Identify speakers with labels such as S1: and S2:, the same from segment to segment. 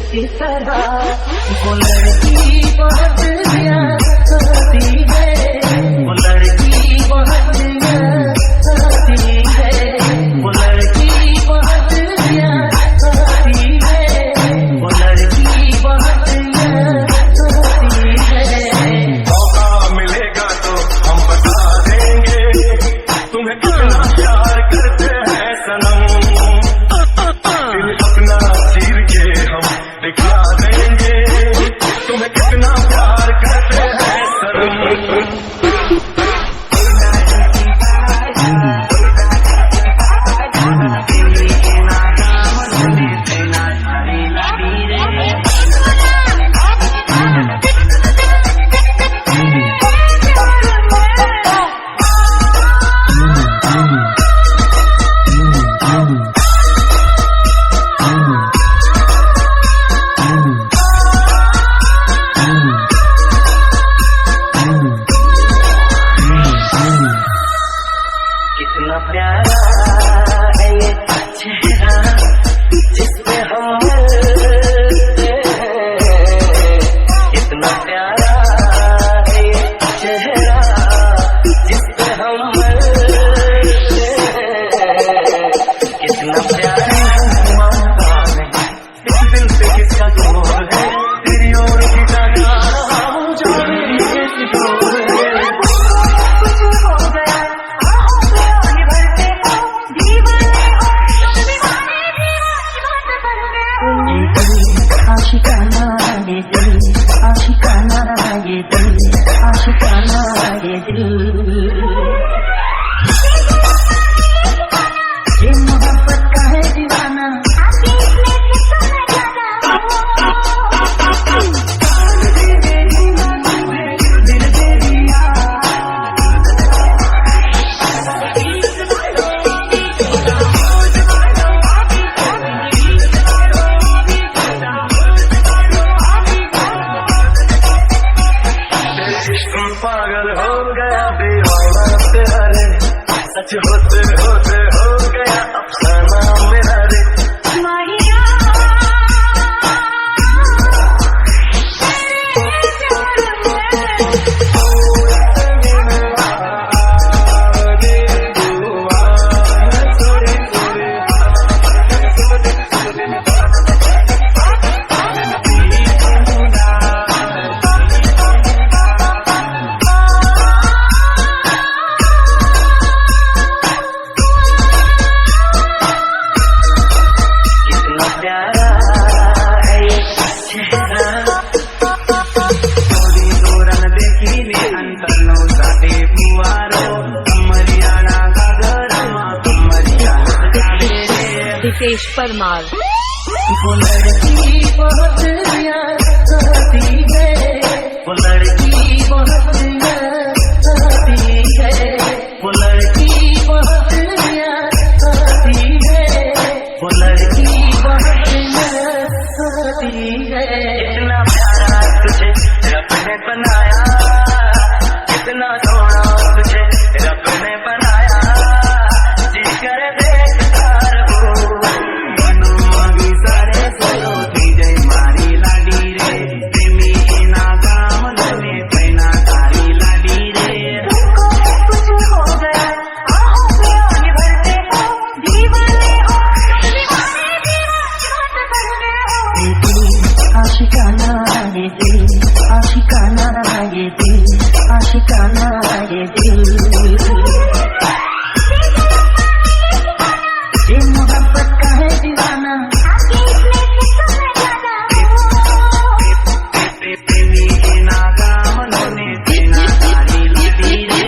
S1: की तरह वो लड़की बहुत हंसती है, वो लड़की बहुत हंसती है, वो लड़की बहुत हंसती है, वो लड़की बहुत हंसती है।
S2: मौका मिलेगा तो हम बता देंगे तुम्हें कितना प्यार करते हैं सनम, अपना चीर के हम दिखा देंगे तुम्हें कितना प्यार करते हैं सनम। कितना प्यारा है ये चेहरा जिसपे हम मिलते हैं, कितना प्यारा है ये चेहरा जिसपे हम मिलते हैं, कितना प्यारा मौका नहीं इस दिल पे किसका जोर है, तेरी और कितना नाम जाने कैसी जोर है।
S1: आशिकाना ये दिल, आशिकाना ये दिल, आशिकाना ये दिल, ये मोहब्बत का है दीवाना।
S2: पागल हो गया दीवाना तेरा रे, सच होते होते हो गया अफसाना मेरा रे।
S3: हितेश परमार।
S1: वो लड़की बहुत हंसती है, वो लड़की बहुत हंसती है, वो लड़की बहुत हंसती है, वो लड़की बहुत हंसती है।
S2: इतना प्यारा तुझे रब ने बनाया, इतना सोना तुझे रब ने बनाया, जी कर देखता रहो मनोगी सारे सोलो थी जय मारी लाडी रे, प्रेमी ना गाम लोने पैना तारी लाडी रे।
S1: कुछ हो गया हो गया ये भरते हो दीवाने हो, ये दिल आशिकाना ये दिल, आशिकाना ये दिल, आशिकाना ये दिल, ये मोहब्बत का है दीवाना।
S2: प्रेमी ना गाम लोने पैना तारी लाडी रे।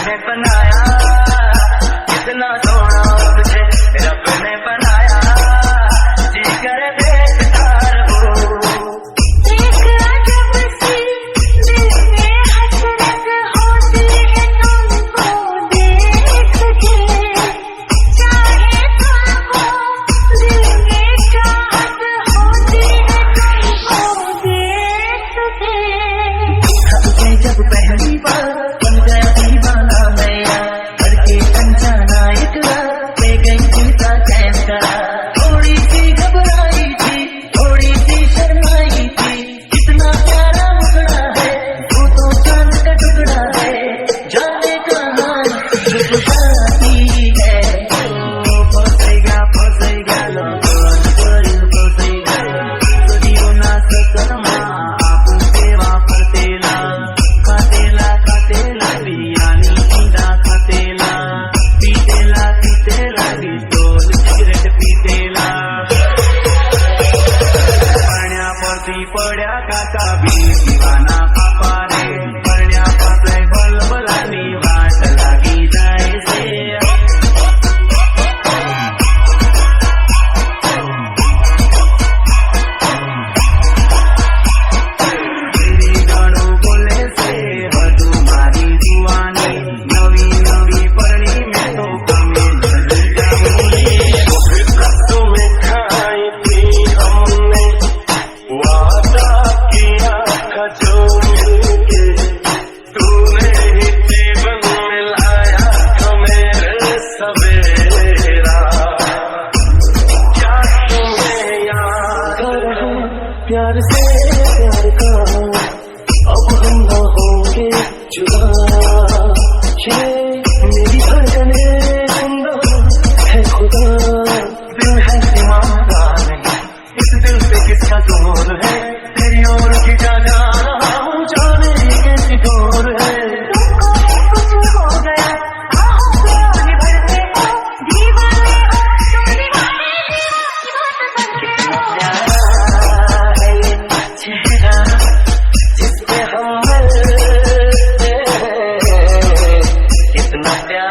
S2: ने बनाया, कितना सोना तुझे रब ने बनाया, जी करे देखता रहूं।
S4: एक अजब सी दिल में हसरत होती है तुमको देख के, चाहे तुमको दिल में चाहत होती है तुमको देख के।
S1: तुझे जब पहली बार बन गया दीवाना मैं यार, करके अनजाना इकरार ले गई चिंता कैसा। थोड़ी सी घबराई थी, थोड़ी सी शर्माई थी, कितना प्यारा मुखड़ा है वो तो चांद का टुकड़ा है, जाने कहाँ छुपाती है। फसेगा फसेगा लगन करीब फसेगा, कदियो ना सकरमा आप सेवा करतेला, खातेला खातेला बियानी ईंदा खातेला, पीतेला पीतेला बिस्टोल सिगरेट पीतेला। पाण्यावरती पड्या काका बी दिवाना पापा रे, करण्यापासून भलभलानी वाट लागी जायचे। तेरी गाड़ो बोले से हदू मारी दीवानी, नवी नवी परनी में तो कमी लग जाऊंगी।
S5: तुम्हें खाई थी हमने, वादा किया था जो मिलके, तूने ही जीवन में लाया था मेरे सवेरा। क्या तुम्हें याद रहा प्यार से प्यार का, अब हम न होंगे जुदा। ये मेरी धड़कने सुंदर है खुदा,
S2: दिल है दीवाना नहीं, इस दिल पे किसका जोर है, तेरी ओर खिंचा जा रहा हूँ, जाने कैसी डोर है।
S4: तुमको है कुछ हो गया, आहों पे आगे बढ़ते हो, दीवाने हो तुम दीवाने, दीवाना बन के हो।
S2: प्यारा है ये चेहरा जिस पे हम मरते हैं, कितना प्यारा